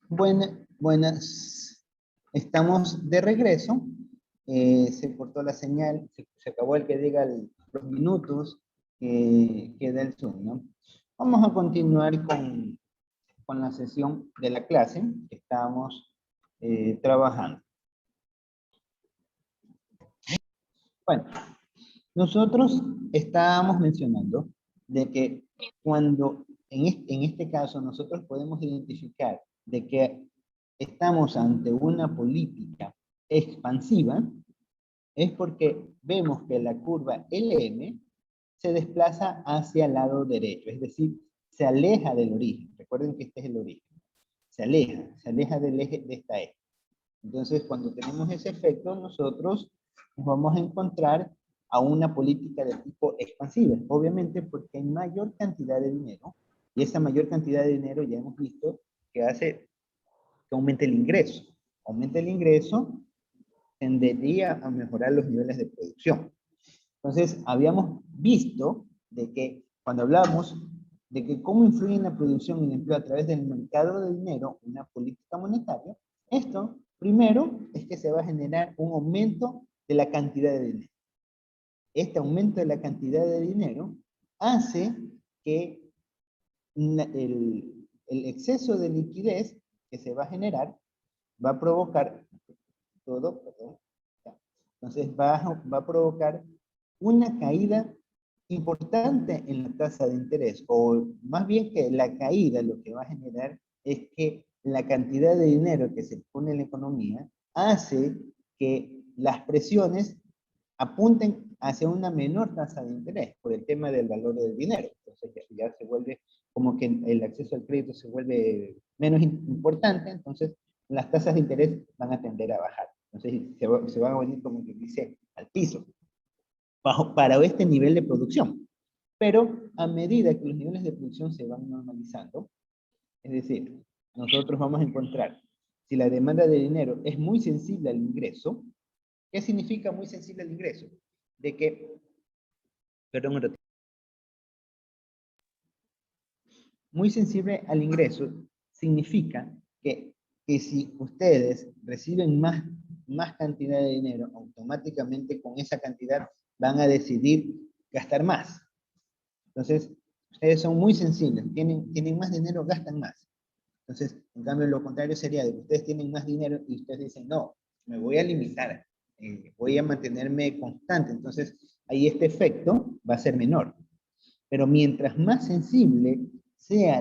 Buenas. Estamos de regreso. Se cortó la señal, se acabó el que diga los minutos que da el Zoom, ¿no? Vamos a continuar con la sesión de la clase que estábamos trabajando. Bueno, nosotros estábamos mencionando de que cuando en este caso nosotros podemos identificar de que estamos ante una política expansiva, es porque vemos que la curva LM se desplaza hacia el lado derecho, es decir, se aleja del origen. Recuerden que este es el origen. Se aleja del eje de esta eje. Entonces, cuando tenemos ese efecto, nosotros nos vamos a encontrar a una política de tipo expansiva, obviamente porque hay mayor cantidad de dinero, y esa mayor cantidad de dinero ya hemos visto que hace que aumente el ingreso. Aumenta el ingreso, tendería a mejorar los niveles de producción. Entonces, habíamos visto de que cuando hablamos de que cómo influye en la producción y el empleo a través del mercado de dinero, una política monetaria, esto primero es que se va a generar un aumento de la cantidad de dinero. Este aumento de la cantidad de dinero hace que el exceso de liquidez que se va a generar va a provocar todo, perdón, entonces va a provocar una caída importante en la tasa de interés, o más bien que la caída lo que va a generar es que la cantidad de dinero que se pone en la economía hace que las presiones apunten hacia una menor tasa de interés por el tema del valor del dinero. Entonces ya se vuelve como que el acceso al crédito se vuelve menos importante, entonces las tasas de interés van a tender a bajar. Entonces se van a venir, como que dice, al piso para este nivel de producción. Pero a medida que los niveles de producción se van normalizando, es decir, nosotros vamos a encontrar, si la demanda de dinero es muy sensible al ingreso, ¿qué significa muy sensible al ingreso? De que, perdón un ratito, muy sensible al ingreso significa que si ustedes reciben más cantidad de dinero, automáticamente con esa cantidad van a decidir gastar más. Entonces, ustedes son muy sensibles, tienen más dinero, gastan más. Entonces, en cambio, lo contrario sería de que ustedes tienen más dinero y ustedes dicen, no, me voy a limitar, voy a mantenerme constante. Entonces, ahí este efecto va a ser menor. Pero mientras más sensible sea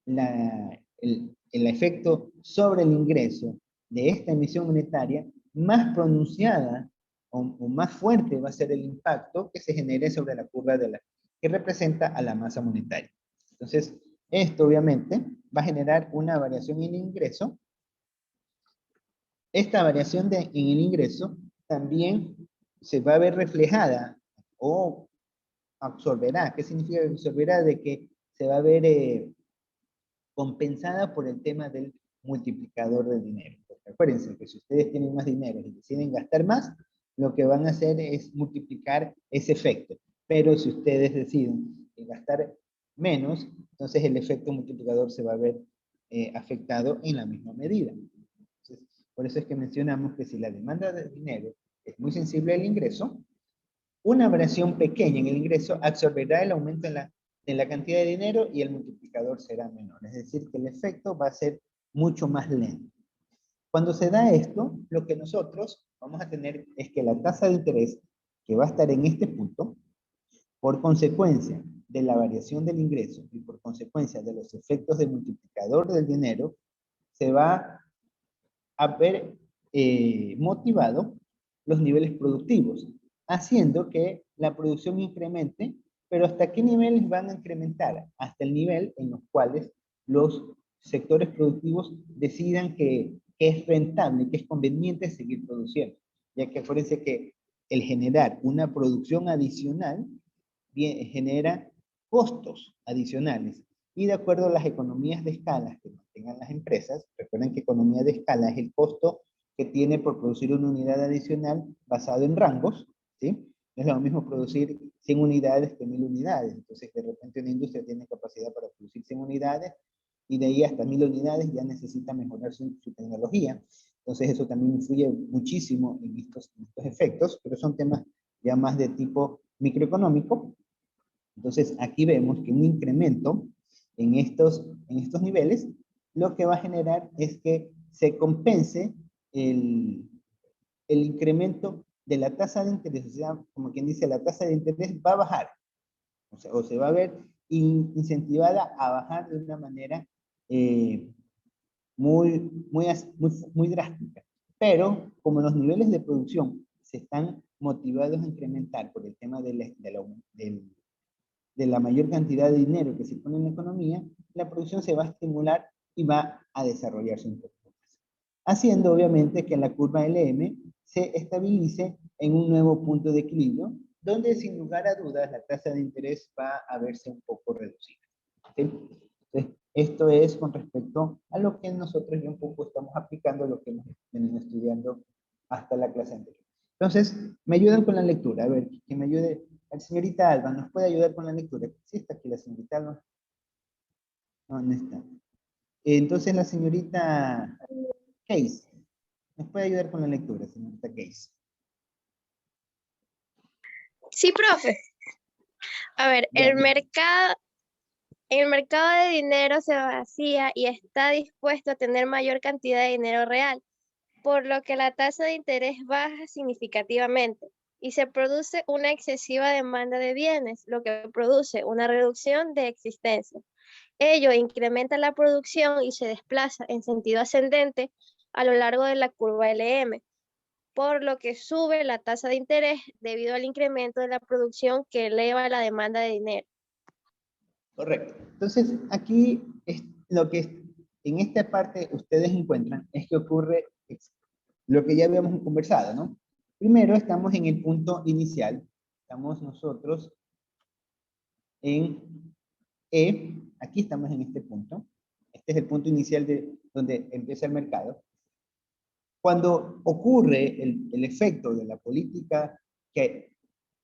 el efecto sobre el ingreso de esta emisión monetaria, más pronunciada o más fuerte va a ser el impacto que se genere sobre la curva que representa a la masa monetaria. Entonces, esto obviamente va a generar una variación en el ingreso. Esta variación en el ingreso también se va a ver reflejada o absorberá. ¿Qué significa absorberá? De que se va a ver compensada por el tema del multiplicador del dinero. Porque acuérdense que si ustedes tienen más dinero y deciden gastar más, lo que van a hacer es multiplicar ese efecto. Pero si ustedes deciden gastar menos, entonces el efecto multiplicador se va a ver afectado en la misma medida. Entonces, por eso es que mencionamos que si la demanda de dinero es muy sensible al ingreso, una variación pequeña en el ingreso absorberá el aumento en la cantidad de dinero y el multiplicador será menor. Es decir, que el efecto va a ser mucho más lento. Cuando se da esto, lo que nosotros vamos a tener es que la tasa de interés, que va a estar en este punto, por consecuencia de la variación del ingreso y por consecuencia de los efectos del multiplicador del dinero, se va a ver motivado los niveles productivos, haciendo que la producción incremente, pero ¿hasta qué niveles van a incrementar? Hasta el nivel en los cuales los sectores productivos decidan que es rentable, que es conveniente seguir produciendo, ya que acuérdense que el generar una producción adicional genera costos adicionales. Y de acuerdo a las economías de escala que tengan las empresas, recuerden que economía de escala es el costo que tiene por producir una unidad adicional basado en rangos, ¿sí? No es lo mismo producir 100 unidades que 1000 unidades. Entonces, de repente una industria tiene capacidad para producir 100 unidades y de ahí hasta 1000 unidades ya necesita mejorar su tecnología. Entonces eso también influye muchísimo en estos efectos, pero son temas ya más de tipo microeconómico. Entonces aquí vemos que un incremento en estos niveles lo que va a generar es que se compense el incremento de la tasa de interés. O sea, como quien dice, la tasa de interés va a bajar, o se va a ver incentivada a bajar de una manera muy drástica. Pero como los niveles de producción se están motivados a incrementar por el tema de la mayor cantidad de dinero que se pone en la economía, la producción se va a estimular y va a desarrollarse un poco más, haciendo obviamente que la curva LM se estabilice en un nuevo punto de equilibrio, donde sin lugar a dudas la tasa de interés va a verse un poco reducida. ¿Sí? Entonces, esto es con respecto a lo que nosotros ya un poco estamos aplicando, lo que hemos venido estudiando hasta la clase anterior. Entonces, me ayudan con la lectura. A ver, que me ayude. La señorita Alba, ¿nos puede ayudar con la lectura? Sí, está aquí la señorita Alba. No, no está. Entonces, la señorita Case, ¿nos puede ayudar con la lectura, señorita Case? Sí, profe. A ver, el mercado de dinero se vacía y está dispuesto a tener mayor cantidad de dinero real, por lo que la tasa de interés baja significativamente y se produce una excesiva demanda de bienes, lo que produce una reducción de existencia. Ello incrementa la producción y se desplaza en sentido ascendente a lo largo de la curva LM, por lo que sube la tasa de interés debido al incremento de la producción que eleva la demanda de dinero. Correcto. Entonces, aquí es lo que en esta parte ustedes encuentran es que ocurre lo que ya habíamos conversado, ¿no? Primero estamos en el punto inicial, estamos nosotros en E, aquí estamos en este punto, este es el punto inicial de donde empieza el mercado. Cuando ocurre el efecto de la política que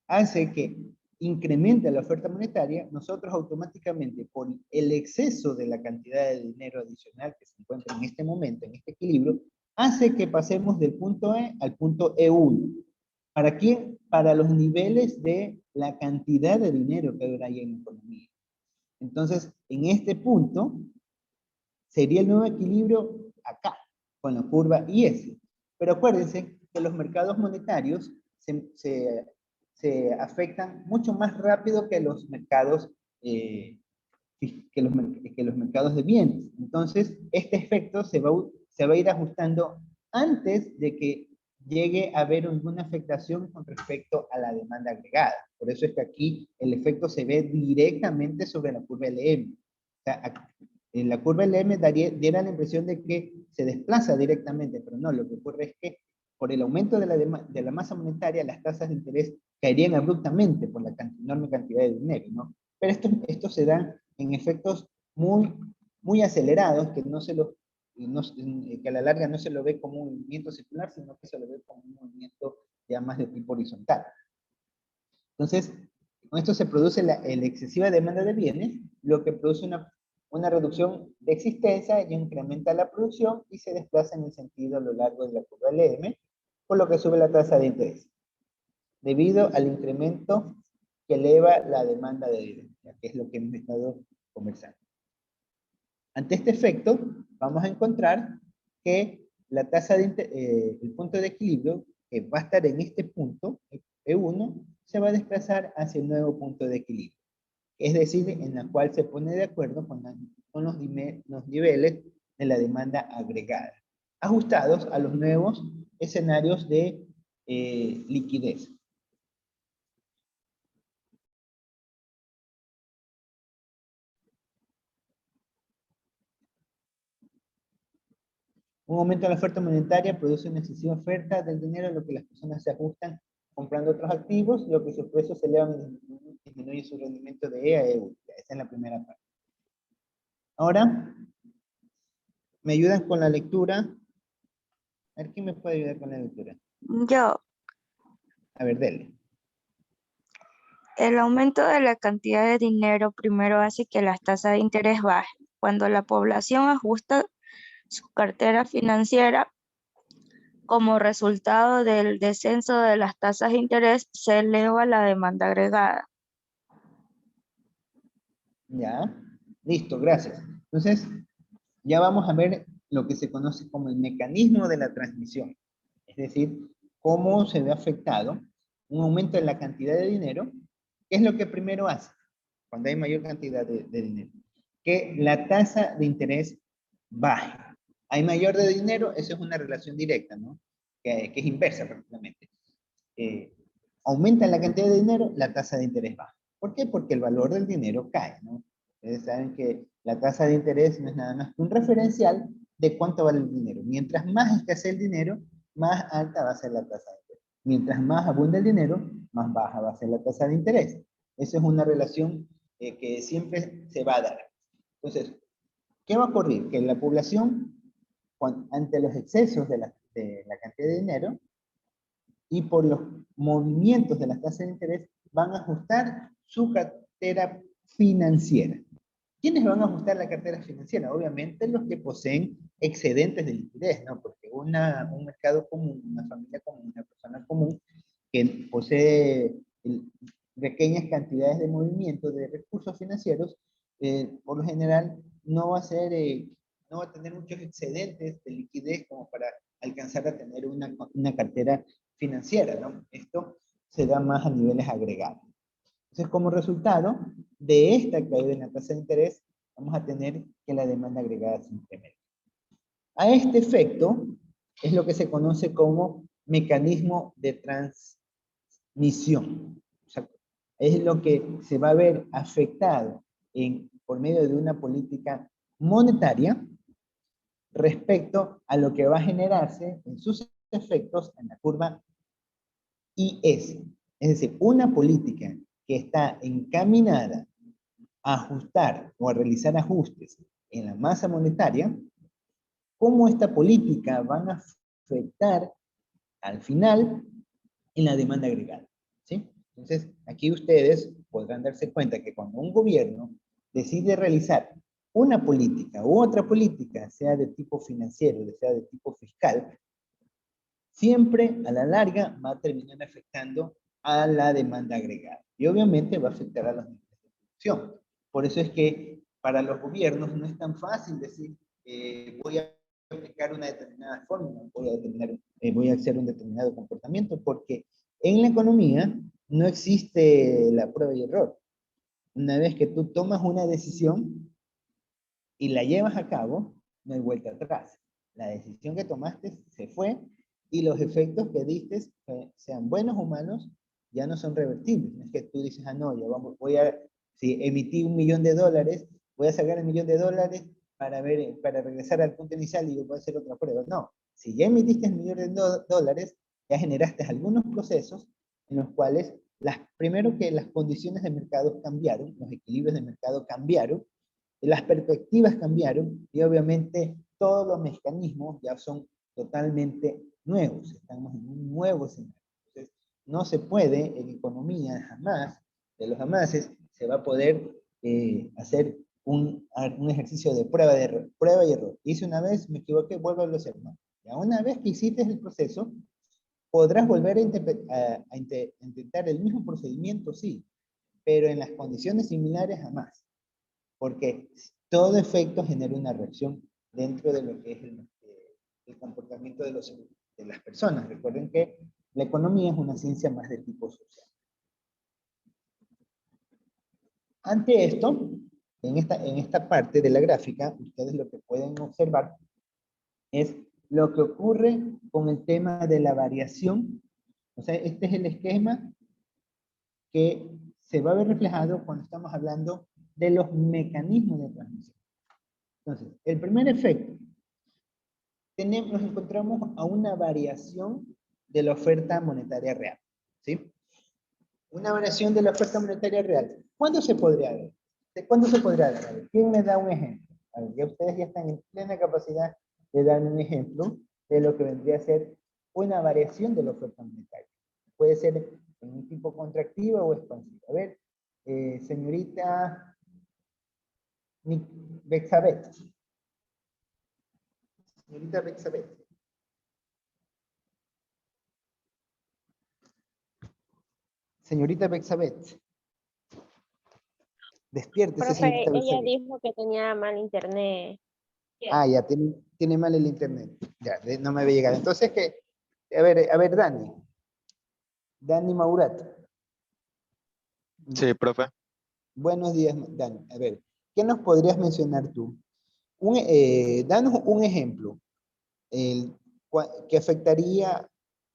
hace que incremente la oferta monetaria, nosotros automáticamente, por el exceso de la cantidad de dinero adicional que se encuentra en este momento, en este equilibrio, hace que pasemos del punto E al punto E1. ¿Para quién? Para los niveles de la cantidad de dinero que hay en la economía. Entonces, en este punto, sería el nuevo equilibrio acá, con la curva IS. Pero acuérdense que los mercados monetarios se afectan mucho más rápido que los mercados que los mercados de bienes. Entonces, este efecto se va a ir ajustando antes de que llegue a haber alguna afectación con respecto a la demanda agregada. Por eso es que aquí el efecto se ve directamente sobre la curva LM. O sea, en la curva LM diera la impresión de que se desplaza directamente, pero no, lo que ocurre es que por el aumento de la masa monetaria, las tasas de interés caerían abruptamente por la enorme cantidad de dinero, ¿no? Pero esto se da en efectos muy acelerados que que a la larga no se lo ve como un movimiento circular, sino que se lo ve como un movimiento ya más de tipo horizontal. Entonces, con esto se produce la excesiva demanda de bienes, lo que produce una reducción de existencia y incrementa la producción y se desplaza en el sentido a lo largo de la curva LM, por lo que sube la tasa de interés, debido al incremento que eleva la demanda de dinero, que es lo que hemos estado conversando. Ante este efecto, vamos a encontrar que la tasa el punto de equilibrio, que va a estar en este punto, E1, se va a desplazar hacia el nuevo punto de equilibrio. Es decir, en la cual se pone de acuerdo con los niveles de la demanda agregada, ajustados a los nuevos escenarios de liquidez. Un aumento en la oferta monetaria produce una excesiva oferta del dinero, en lo que las personas se ajustan comprando otros activos, lo que sus precios se elevan y disminuye su rendimiento de E a EU. Esa es la primera parte. Ahora, ¿me ayudan con la lectura? A ver, ¿quién me puede ayudar con la lectura? Yo. A ver, dele. El aumento de la cantidad de dinero primero hace que las tasas de interés bajen. cuando la población ajusta su cartera financiera como resultado del descenso de las tasas de interés, se eleva la demanda agregada. Ya, listo, gracias. Entonces, ya vamos a ver lo que se conoce como el mecanismo de la transmisión. Es decir, cómo se ve afectado un aumento en la cantidad de dinero. ¿Qué es lo que primero hace cuando hay mayor cantidad de dinero? Que la tasa de interés baje. Hay mayor de dinero, eso es una relación directa, ¿no? Que es inversa prácticamente. Aumenta la cantidad de dinero, la tasa de interés baja. ¿Por qué? Porque el valor del dinero cae, ¿no? Ustedes saben que la tasa de interés no es nada más que un referencial de cuánto vale el dinero. Mientras más escasea el dinero, más alta va a ser la tasa de interés. Mientras más abunda el dinero, más baja va a ser la tasa de interés. Esa es una relación que siempre se va a dar. Entonces, ¿qué va a ocurrir? Que la población, ante los excesos de la cantidad de dinero, y por los movimientos de las tasas de interés van a ajustar su cartera financiera. ¿Quiénes van a ajustar la cartera financiera? Obviamente los que poseen excedentes de liquidez, ¿no? Porque un mercado común, una familia común, una persona común que posee pequeñas cantidades de movimiento de recursos financieros, por lo general no va a ser, no va a tener muchos excedentes de liquidez como para alcanzar a tener una cartera financiera, ¿no? Esto se da más a niveles agregados. Entonces, como resultado de esta caída en la tasa de interés, vamos a tener que la demanda agregada se incremente. A este efecto es lo que se conoce como mecanismo de transmisión. O sea, es lo que se va a ver afectado por medio de una política monetaria respecto a lo que va a generarse en sus efectos en la curva IS. Es decir, una política que está encaminada a ajustar o a realizar ajustes en la masa monetaria, cómo esta política van a afectar al final en la demanda agregada. ¿Sí? Entonces, aquí ustedes podrán darse cuenta que cuando un gobierno decide realizar una política u otra política, sea de tipo financiero, sea de tipo fiscal, siempre a la larga va a terminar afectando a la demanda agregada. Y obviamente va a afectar a los niveles de producción. Por eso es que para los gobiernos no es tan fácil decir, voy a aplicar una determinada fórmula, voy a hacer un determinado comportamiento, porque en la economía no existe la prueba y error. Una vez que tú tomas una decisión y la llevas a cabo, no hay vuelta atrás. La decisión que tomaste se fue y los efectos que diste, sean buenos o malos, ya no son revertibles. No es que tú dices, ah, no, ya vamos, si emití $1.000.000, voy a sacar $1.000.000 para regresar al punto inicial y voy a hacer otra prueba. No, si ya emitiste $1.000.000, ya generaste algunos procesos en los cuales, primero que las condiciones de mercado cambiaron, los equilibrios de mercado cambiaron, las perspectivas cambiaron y obviamente todos los mecanismos ya son totalmente nuevos. Estamos en un nuevo escenario. Entonces, no se puede en economía jamás, de los jamases, se va a poder hacer un ejercicio de prueba y error. Hice una vez, me equivoqué, vuelvo a hacer. No. Ya una vez que hiciste el proceso, podrás volver a intentar el mismo procedimiento, sí, pero en las condiciones similares jamás. Porque todo efecto genera una reacción dentro de lo que es el comportamiento de las personas. Recuerden que la economía es una ciencia más de tipo social. Ante esto, en esta parte de la gráfica, ustedes lo que pueden observar es lo que ocurre con el tema de la variación. O sea, este es el esquema que se va a ver reflejado cuando estamos hablando de los mecanismos de transmisión. Entonces, el primer efecto, nos encontramos a una variación de la oferta monetaria real. ¿Sí? Una variación de la oferta monetaria real. ¿Cuándo se podría ver? ¿De cuándo se podría dar? A ver, ¿quién me da un ejemplo? A ver, ya ustedes ya están en plena capacidad de dar un ejemplo de lo que vendría a ser una variación de la oferta monetaria. Puede ser en un tipo contractiva o expansiva. A ver, señorita Bexabeth. Señorita Bexabeth. Señorita Bexabeth. Despiértese, Profe, señorita ella Bexabeth. dijo que tenía mal internet. Ah, ya, tiene mal el internet. Ya, no me había llegado. Entonces, ¿qué? A ver, Dani. Dani Maurat. Sí, profe. Buenos días, Dani. A ver, ¿qué nos podrías mencionar tú? Danos un ejemplo que afectaría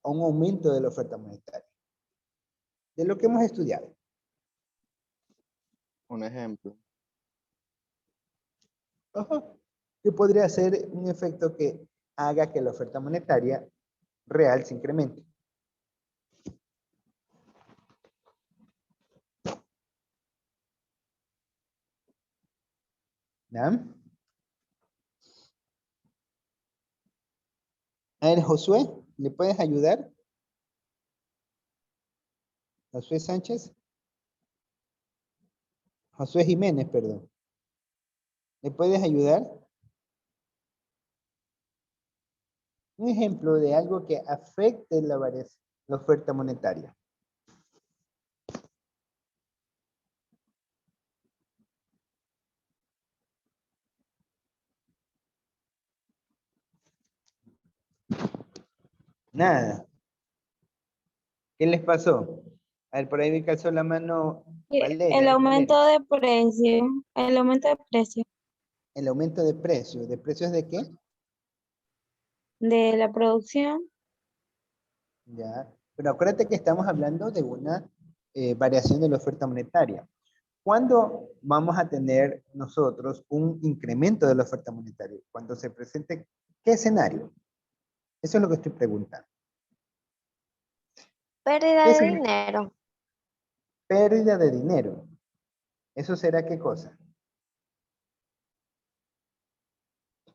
a un aumento de la oferta monetaria. De lo que hemos estudiado. Un ejemplo. Ajá. ¿Qué podría ser un efecto que haga que la oferta monetaria real se incremente? ¿Ya? A ver, Josué, ¿le puedes ayudar? Josué Sánchez. Josué Jiménez, perdón. ¿Le puedes ayudar? Un ejemplo de algo que afecte la oferta monetaria. Nada. ¿Qué les pasó? A ver, por ahí me calzó la mano Valeria. El Valeria. aumento de precio, el aumento de precio El aumento de precios. ¿De precios de qué? de la producción. Ya. Pero acuérdate que estamos hablando de una variación de la oferta monetaria. ¿Cuándo vamos a tener nosotros un incremento de la oferta monetaria? Cuando se presente, ¿qué escenario? Eso es lo que estoy preguntando. Pérdida ¿Qué de escenario? dinero. Pérdida de dinero. ¿Eso será qué cosa?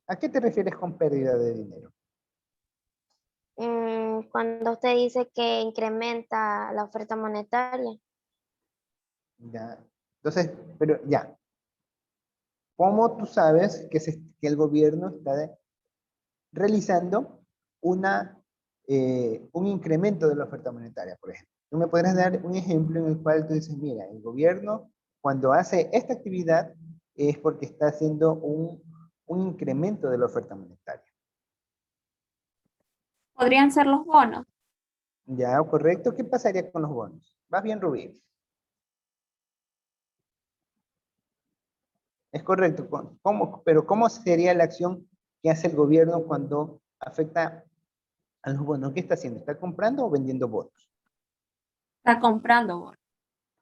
¿A qué te refieres con pérdida de dinero? Cuando usted dice que incrementa la oferta monetaria. Ya. Entonces, pero ya. ¿Cómo tú sabes que el gobierno está realizando un incremento de la oferta monetaria, por ejemplo? Tú me podrías dar un ejemplo en el cual tú dices, mira, el gobierno cuando hace esta actividad es porque está haciendo un incremento de la oferta monetaria. Podrían ser los bonos. ¿Ya? ¿Correcto? ¿Qué pasaría con los bonos? ¿Vas bien, Rubí? Es correcto. Pero ¿cómo sería la acción que hace el gobierno cuando afecta a los bonos? ¿Qué está haciendo? ¿Está comprando o vendiendo bonos? Está comprando bonos.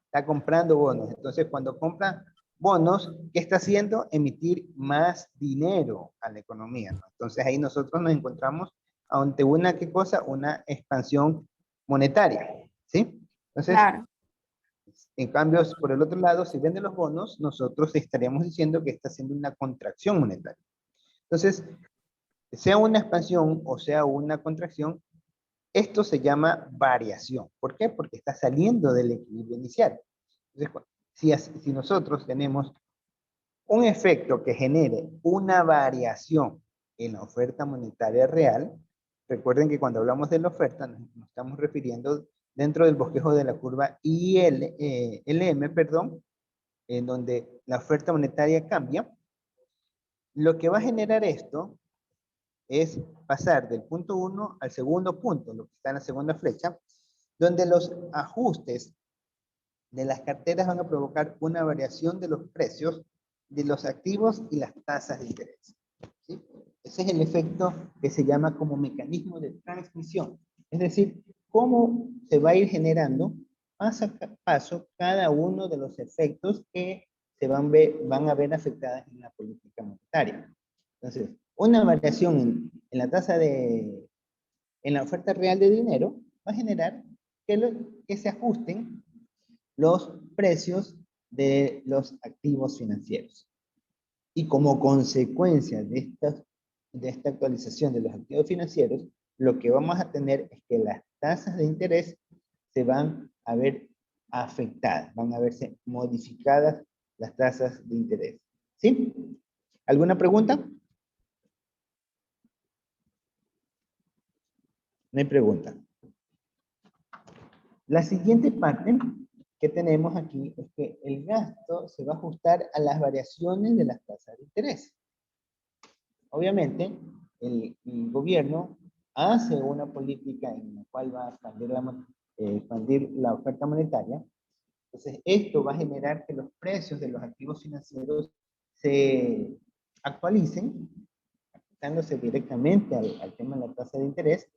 Está comprando bonos. Entonces, cuando compra bonos, ¿qué está haciendo? Emitir más dinero a la economía, ¿no? Entonces, ahí nosotros nos encontramos ante una, ¿qué cosa? Una expansión monetaria, ¿sí? Entonces, Claro. en cambio, por el otro lado, si vende los bonos, nosotros estaríamos diciendo que está haciendo una contracción monetaria. Entonces, sea una expansión o sea una contracción, esto se llama variación. ¿Por qué? Porque está saliendo del equilibrio inicial. Entonces, si nosotros tenemos un efecto que genere una variación en la oferta monetaria real, recuerden que cuando hablamos de la oferta nos estamos refiriendo dentro del bosquejo de la curva LM, perdón, en donde la oferta monetaria cambia. Lo que va a generar esto es pasar del punto 1 al segundo punto, lo que está en la segunda flecha, donde los ajustes de las carteras van a provocar una variación de los precios de los activos y las tasas de interés. ¿Sí? Ese es el efecto que se llama como mecanismo de transmisión. Es decir, cómo se va a ir generando paso a paso cada uno de los efectos que van a ver afectadas en la política monetaria. Entonces, una variación en la tasa en la oferta real de dinero va a generar que se ajusten los precios de los activos financieros. Y como consecuencia de esta actualización de los activos financieros, lo que vamos a tener es que las tasas de interés se van a ver afectadas, van a verse modificadas las tasas de interés. ¿Sí? ¿Alguna pregunta? No hay pregunta. La siguiente parte que tenemos aquí es que el gasto se va a ajustar a las variaciones de las tasas de interés. Obviamente, el gobierno hace una política en la cual va a expandir la oferta monetaria. Entonces, esto va a generar que los precios de los activos financieros se actualicen, afectándose directamente al tema de la tasa de interés.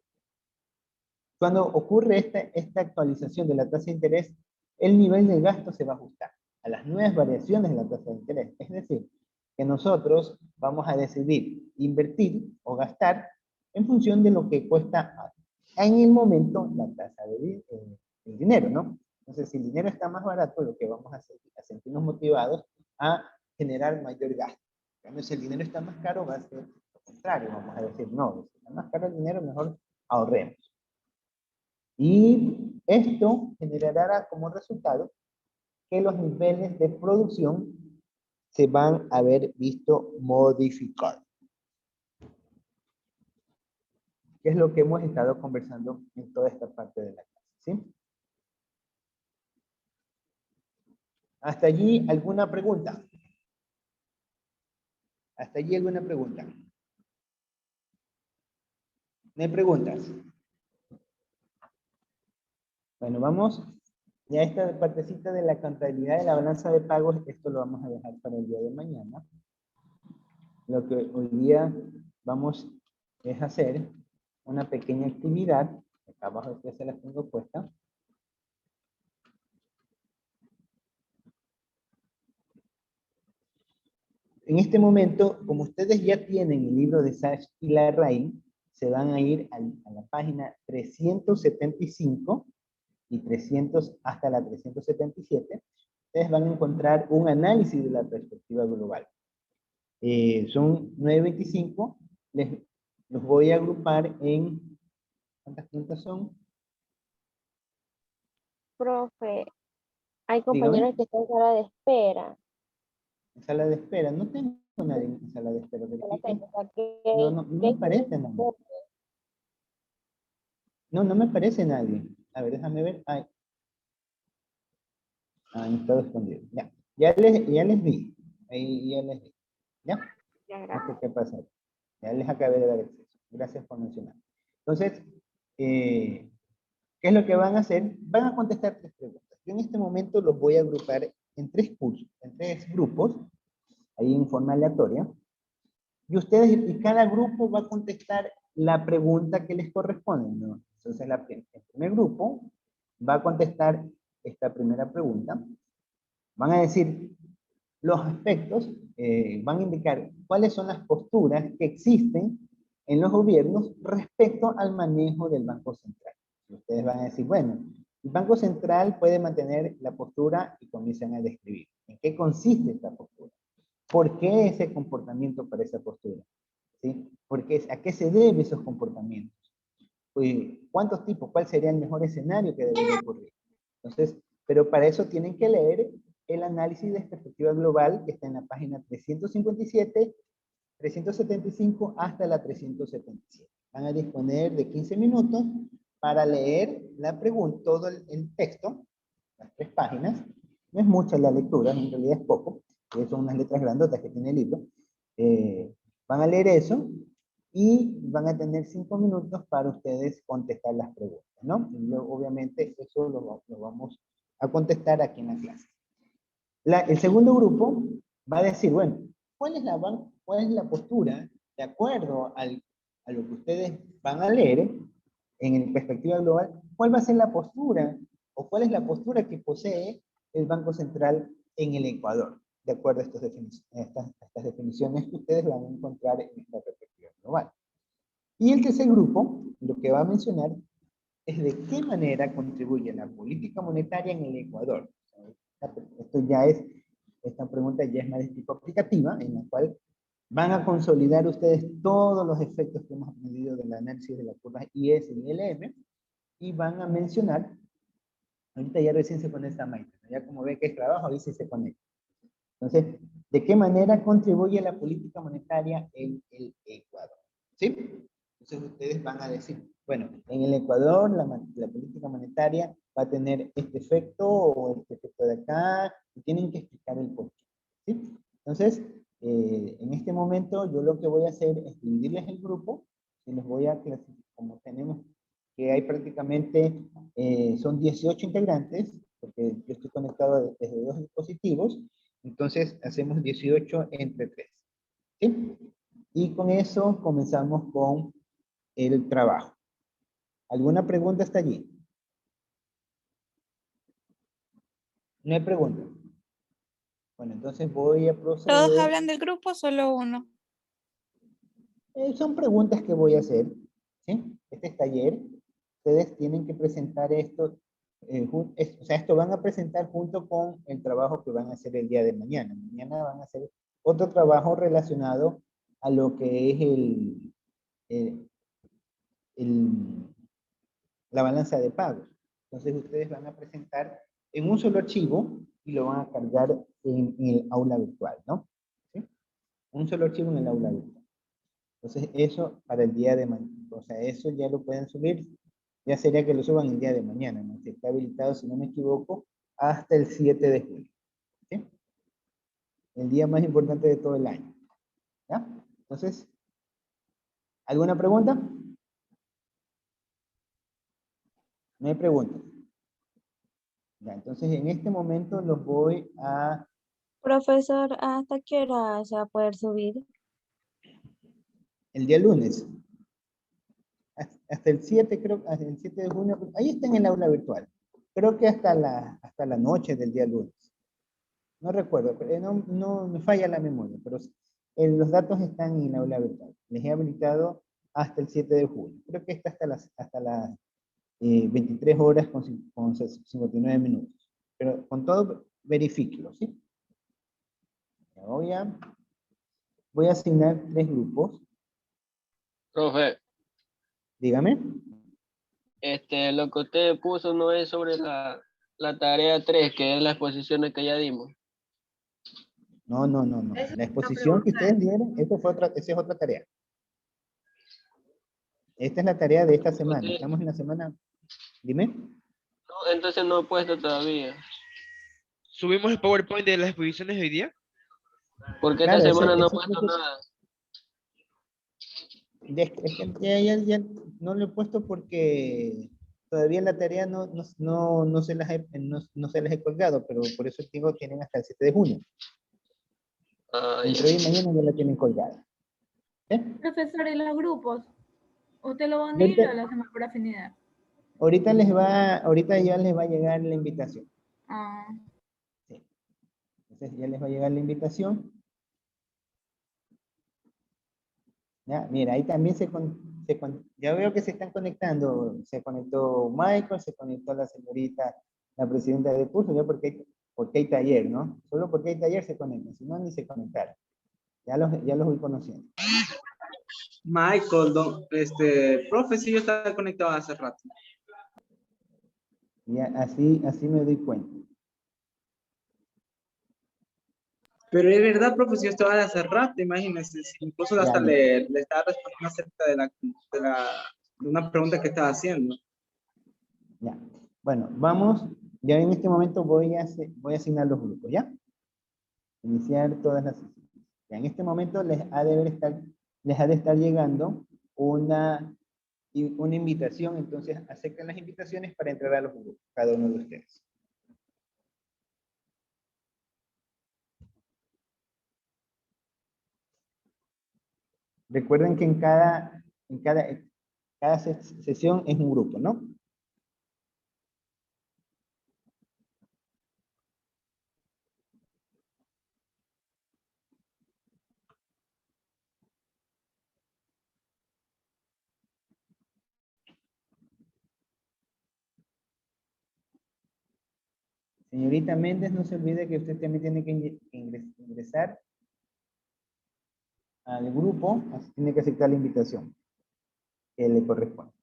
Cuando ocurre esta actualización de la tasa de interés, el nivel de gasto se va a ajustar a las nuevas variaciones de la tasa de interés. Es decir, que nosotros vamos a decidir invertir o gastar en función de lo que cuesta en el momento la tasa del dinero, ¿no? Entonces, si el dinero está más barato, lo que vamos a hacer es sentirnos motivados a generar mayor gasto. Cuando si el dinero está más caro, va a ser lo contrario. Vamos a decir, no, si está más caro el dinero, mejor ahorremos. Y esto generará como resultado que los niveles de producción se van a ver visto modificar. Que es lo que hemos estado conversando en toda esta parte de la clase, ¿sí? ¿Hasta allí alguna pregunta? ¿Hasta allí alguna pregunta? ¿No hay preguntas? Bueno, vamos ya a esta partecita de la contabilidad de la balanza de pagos. Esto lo vamos a dejar para el día de mañana. Lo que hoy día vamos es hacer una pequeña actividad. Acá abajo ya se las tengo puesta. En este momento, como ustedes ya tienen el libro de Sachs y Larraín, se van a ir a la página 375 y 300 hasta la 377. Ustedes van a encontrar un análisis de la perspectiva global. Son 9.25. Los voy a agrupar en... ¿Cuántas preguntas son? Profe, hay Dígame. compañeros que están en sala de espera. En sala de espera. No tengo nadie en sala de espera. Sala de Verifiquen. espera, que- No me que- aparece nadie. No me aparece nadie. A ver, déjame ver. Ay. Ahí está escondido. Ya. Ya les vi. Ahí ya les vi. ¿Ya? Ya, No gracias. sé qué pasa. Ya les acabé de dar acceso. Gracias por mencionar. Entonces, ¿qué es lo que van a hacer? Van a contestar 3 preguntas. Yo en este momento los voy a agrupar en 3 cursos, en 3 grupos, ahí en forma aleatoria. Y ustedes, y cada grupo va a contestar la pregunta que les corresponde, ¿no? Entonces, el primer grupo va a contestar esta primera pregunta. Van a decir los aspectos, van a indicar cuáles son las posturas que existen en los gobiernos respecto al manejo del Banco Central. Y ustedes van a decir, bueno, el Banco Central puede mantener la postura y comienzan a describir en qué consiste esta postura. ¿Por qué ese comportamiento para esa postura? ¿Sí? Porque, ¿a qué se deben esos comportamientos? ¿Cuántos tipos? ¿Cuál sería el mejor escenario que debería ocurrir? Entonces, pero para eso tienen que leer el análisis de perspectiva global que está en la página 357, 375 hasta la 377. Van a disponer de 15 minutos para leer la pregunta, todo el texto, las 3 páginas. No es mucha la lectura, en realidad es poco, son unas letras grandotas que tiene el libro. Van a leer eso y van a tener 5 minutos para ustedes contestar las preguntas, ¿no? Y luego, obviamente, eso lo vamos a contestar aquí en la clase. El segundo grupo va a decir, bueno, ¿cuál es la postura de acuerdo a lo que ustedes van a leer en perspectiva global? ¿Cuál va a ser la postura o cuál es la postura que posee el Banco Central en el Ecuador? De acuerdo a estas definiciones que ustedes van a encontrar en esta perspectiva global. Y el tercer grupo, lo que va a mencionar es de qué manera contribuye la política monetaria en el Ecuador. Esta pregunta ya es más de tipo aplicativa, en la cual van a consolidar ustedes todos los efectos que hemos aprendido del análisis de las curvas IS y LM, y van a mencionar, ahorita ya recién se conecta Maite, ya como ve que es trabajo, ahí sí se conecta. Entonces, ¿De qué manera contribuye la política monetaria en el Ecuador? ¿Sí? Entonces ustedes van a decir, bueno, en el Ecuador la política monetaria va a tener este efecto o este efecto de acá, y tienen que explicar el por qué. ¿Sí? Entonces, en este momento yo lo que voy a hacer es dividirles el grupo y los voy a clasificar, como tenemos que hay prácticamente, son 18 integrantes, porque yo estoy conectado desde dos dispositivos, entonces hacemos 18 entre 3. ¿Sí? Y con eso comenzamos con el trabajo. ¿Alguna pregunta hasta allí? No hay pregunta. Bueno, entonces voy a ¿Todos proceder. hablan del grupo o solo uno? Son preguntas que voy a hacer. ¿Sí? Este es taller. Ustedes tienen que presentar esto. O sea, esto van a presentar junto con el trabajo que van a hacer el día de mañana. Mañana van a hacer otro trabajo relacionado a lo que es el- la balanza de pagos. Entonces ustedes van a presentar en un solo archivo y lo van a cargar en el aula virtual, ¿no? ¿Sí? Un solo archivo en el aula virtual. Entonces eso para el día de mañana. O sea, eso ya lo pueden subir. Ya sería que lo suban el día de mañana, ¿no? Que está habilitado, si no me equivoco, hasta el 7 de julio. ¿Sí? El día más importante de todo el año. ¿Ya? Entonces, ¿alguna pregunta? No hay preguntas. Ya, entonces en este momento los voy a... Profesor, ¿hasta qué hora se va a poder subir? El día lunes. Hasta el 7, creo, hasta el 7 de junio. Ahí está en el aula virtual. Creo que hasta la noche del día lunes. No recuerdo, pero no me falla la memoria, pero los datos están en el aula virtual. Les he habilitado hasta el 7 de julio. Creo que está hasta las 23 horas con 59 minutos. Pero con todo, verifíquelo, ¿sí? Voy a asignar 3 grupos. Profe, Dígame. lo que usted puso no es sobre la tarea 3, que es las exposiciones que ya dimos. No. La exposición que ustedes dieron, esa es otra tarea. Esta es la tarea de esta semana. Usted- Estamos en la semana. Dime. no, entonces no he puesto todavía. ¿Subimos el PowerPoint de las exposiciones de hoy día? Porque esta Claro, semana no he puesto nada. es que ya no lo he puesto porque todavía la tarea no se las he colgado, pero por eso digo, tienen hasta el 7 de junio. Ah, ya. Entre hoy y mañana ya la tienen colgada. ¿Eh? Profesor, ¿y los grupos? ¿Usted lo va a Y unir o lo hacemos por afinidad? ahorita ya les va a llegar la invitación. Ah, Sí. Entonces ya les va a llegar la invitación. Ya, mira, ahí también ya veo que se están conectando. Se conectó Michael, se conectó la señorita, la presidenta del curso, ya porque hay taller, ¿no? Solo porque hay taller se conectan, si no, ni se conectaron. Ya los voy conociendo. Michael, profe, sí, yo estaba conectado hace rato. Y así me doy cuenta. Pero es verdad, profe, si yo estaba de hace rato, imagínense, incluso Ya, hasta mira. le estaba respondiendo acerca de una pregunta que estaba haciendo. Ya. Bueno, vamos. Ya en este momento voy a asignar los grupos, ¿ya? Iniciar todas las sesiones. Ya en este momento les ha de estar llegando una invitación, entonces acepten las invitaciones para entrar a los grupos, cada uno de ustedes. Recuerden que cada sesión es un grupo, ¿no? Señorita Méndez, no se olvide que usted también tiene que ingresar al grupo, así tiene que aceptar la invitación que le corresponde.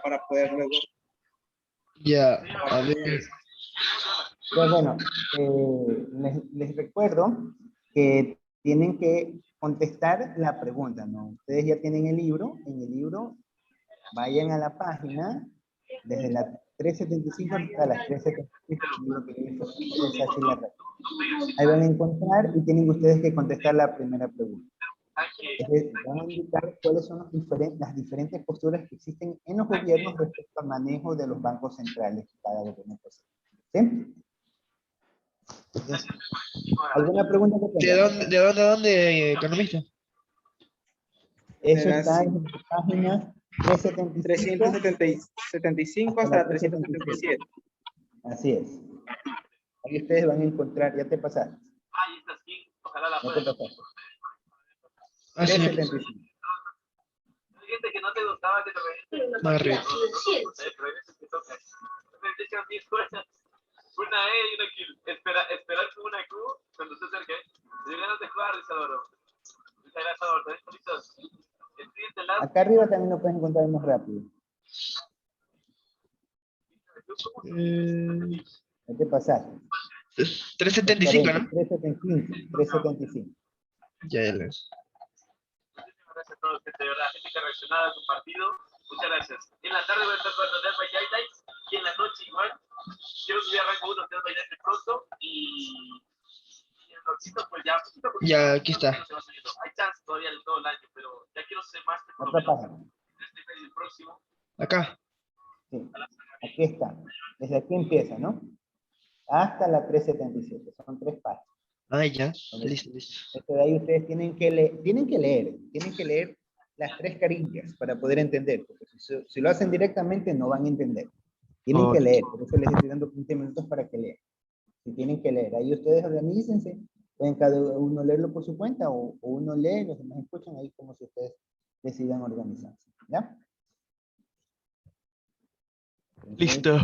para poder luego. Ya, a ver. Pues bueno, les recuerdo que tienen que contestar la pregunta, ¿no? Ustedes ya tienen el libro, en el libro vayan a la página desde la 375 hasta la 375, el libro que es así la red. Ahí van a encontrar y tienen ustedes que contestar la primera pregunta. Entonces, van a indicar cuáles son las diferentes posturas que existen en los gobiernos respecto al manejo de los bancos centrales de cada gobierno. ¿Sí? Entonces, ¿alguna pregunta que tengan? De dónde, economista? Eso De la está en la página 375 375 hasta la 377. Así es. Ahí ustedes van a encontrar, ya te pasaste. Ya te pasaste. Ah, sí. 375. Marre. Una E y una Q. Esperar con una Q cuando se acerque. De ganas de jugar, Isadoro. Isadoro, ¿estás listos? Acá arriba también lo pueden encontrar más rápido. Ya te pasaste. 375, ¿no? 375. 375. Ya, ya les. Gracias a todos, gente, de verdad, gente que ha reaccionado, ha compartido. Muchas gracias. En la tarde voy a estar jugando Dead by Daylight y en la noche igual. Quiero subir a rango 1 Dead by Daylight pronto y el nochito pues ya. Ya, aquí está. Hay chance todavía de todo el año, pero ya quiero ser más por lo Otra menos página. este mes y el próximo. Acá. Sí. Aquí está. Desde aquí empieza, ¿no? Hasta la 377. Son 3 páginas. Ah, ya. Entonces, Listo, listo. esto de ahí ustedes tienen que leer las 3 carillas para poder entender, porque si lo hacen directamente no van a entender. Tienen que Ok. leer, por eso les estoy dando 15 minutos para que lean. Si tienen que leer, ahí ustedes organícense, pueden cada uno leerlo por su cuenta, o uno lee, los demás escuchan, ahí como si ustedes decidan organizarse, ¿ya? Entonces, Listo.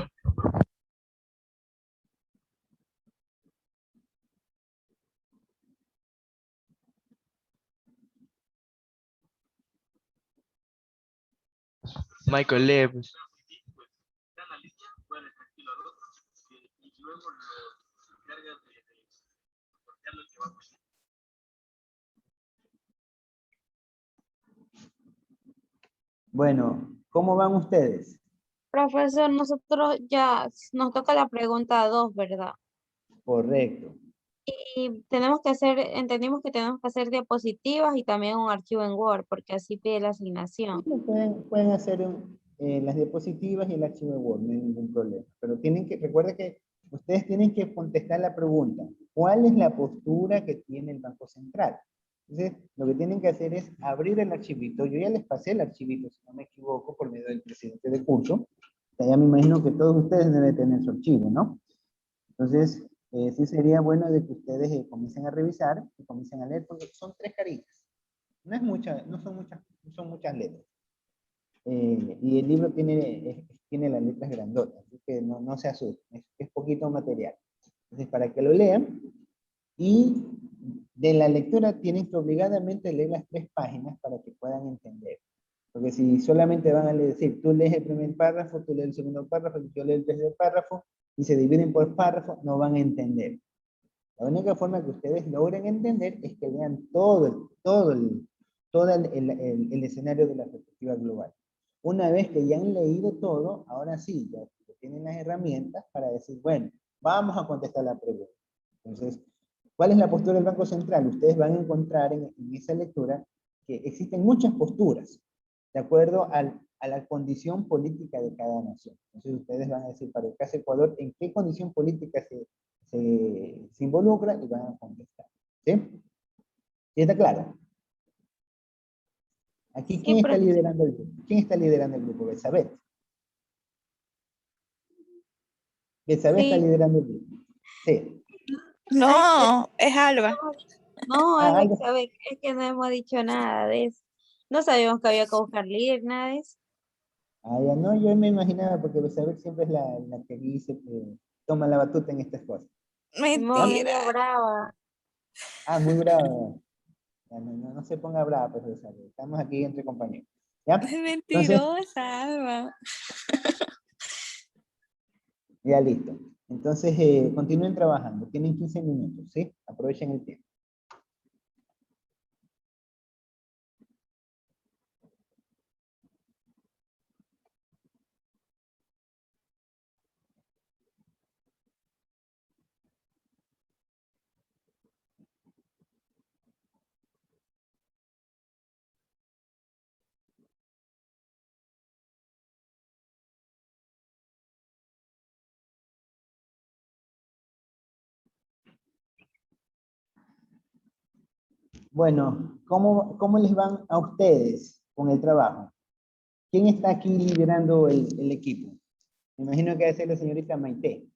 Michael Lev. bueno, ¿cómo van ustedes? Profesor, nosotros ya nos toca la pregunta 2, ¿verdad? Correcto. Y tenemos que hacer, entendimos que tenemos que hacer diapositivas y también un archivo en Word, porque así pide la asignación. Pueden hacer las diapositivas y el archivo de Word, no hay ningún problema. Pero recuerden que ustedes tienen que contestar la pregunta, ¿cuál es la postura que tiene el Banco Central? Entonces, lo que tienen que hacer es abrir el archivito. Yo ya les pasé el archivito, si no me equivoco, por medio del presidente de curso. Ya me imagino que todos ustedes deben tener su archivo, ¿no? Entonces, sí sería bueno de que ustedes comiencen a revisar y comiencen a leer, porque son 3 carillas. No es mucha, no son muchas letras. Y el libro tiene las letras grandotas, así que no se asusten, es poquito material. Entonces, para que lo lean, y de la lectura tienen que obligadamente leer las 3 páginas para que puedan entender. Porque si solamente van a decir, tú lees el primer párrafo, tú lees el segundo párrafo, yo leo el tercer párrafo, y se dividen por párrafos, no van a entender. La única forma que ustedes logren entender es que lean todo el escenario de la perspectiva global. Una vez que ya han leído todo, ahora sí, ya tienen las herramientas para decir, bueno, vamos a contestar la pregunta. Entonces, ¿cuál es la postura del Banco Central? Ustedes van a encontrar en esa lectura que existen muchas posturas, de acuerdo a la condición política de cada nación. Entonces, ustedes van a decir, para el caso de Ecuador, ¿en qué condición política se involucra? Y van a contestar. ¿Sí? ¿Sí está claro? Aquí, Sí, ¿quién está profesor. liderando el grupo? ¿Quién está liderando el grupo? Besabet. Besabet está Sí. liderando el grupo. Sí. No, es Alba. No, Ah, Alex, algo. ¿sabes? Es que no hemos dicho nada de eso. No sabíamos que había que buscar líder, nada de eso. Ah, ya no, yo me imaginaba, porque Besabet siempre es la que dice que toma la batuta en estas cosas. No, Mentira. medio brava. Ah, muy bravo. No se ponga brava, pues Besabet. Estamos aquí entre compañeros. ¿Ya? Es Entonces, mentirosa, Alba. ya listo. Entonces, continúen trabajando. Tienen 15 minutos, ¿sí? Aprovechen el tiempo. Bueno, ¿cómo les van a ustedes con el trabajo? ¿Quién está aquí liderando el equipo? Me imagino que debe ser la señorita Maite.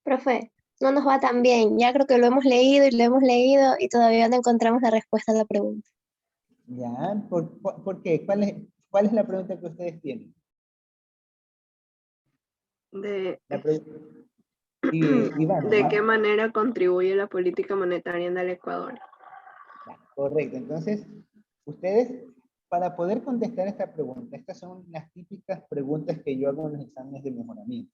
Profe, no nos va tan bien. Ya creo que lo hemos leído y todavía no encontramos la respuesta a la pregunta. ¿Ya? ¿Por qué? ¿Cuál es la pregunta que ustedes tienen? La pre- Ivana, ¿De ¿no? qué manera contribuye la política monetaria en el Ecuador? Correcto. Entonces, ustedes, para poder contestar esta pregunta, estas son las típicas preguntas que yo hago en los exámenes de mejoramiento.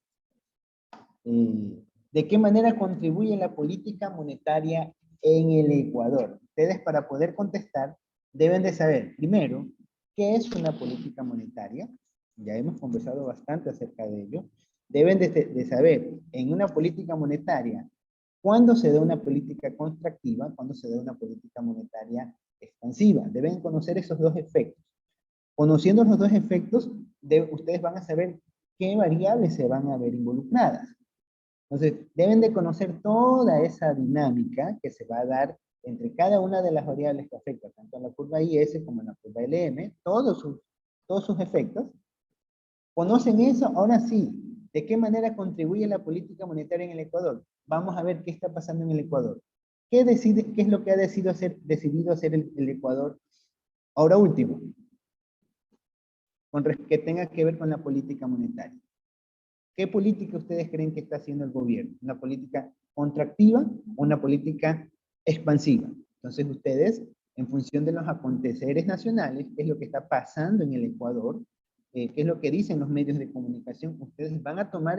¿De qué manera contribuye la política monetaria en el Ecuador? Ustedes, para poder contestar, deben de saber, primero, ¿qué es una política monetaria? Ya hemos conversado bastante acerca de ello. Deben de saber, en una política monetaria, ¿cuándo se da una política contractiva? ¿Cuándo se da una política monetaria expansiva? Deben conocer esos dos efectos. Conociendo los dos efectos, ustedes van a saber qué variables se van a ver involucradas. Entonces, deben de conocer toda esa dinámica que se va a dar entre cada una de las variables que afectan, tanto en la curva IS como en la curva LM, todos sus efectos. ¿Conocen eso? Ahora sí, ¿de qué manera contribuye la política monetaria en el Ecuador? Vamos a ver qué está pasando en el Ecuador. ¿Qué es lo que ha decidido hacer el Ecuador ahora último? Que tenga que ver con la política monetaria. ¿Qué política ustedes creen que está haciendo el gobierno? ¿Una política contractiva o una política expansiva? Entonces ustedes, en función de los aconteceres nacionales, qué es lo que está pasando en el Ecuador, qué es lo que dicen los medios de comunicación, ustedes van a tomar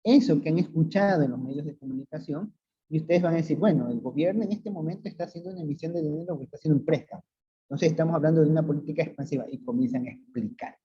eso que han escuchado en los medios de comunicación y ustedes van a decir, bueno, el gobierno en este momento está haciendo una emisión de dinero o está haciendo un préstamo. Entonces estamos hablando de una política expansiva y comienzan a explicar.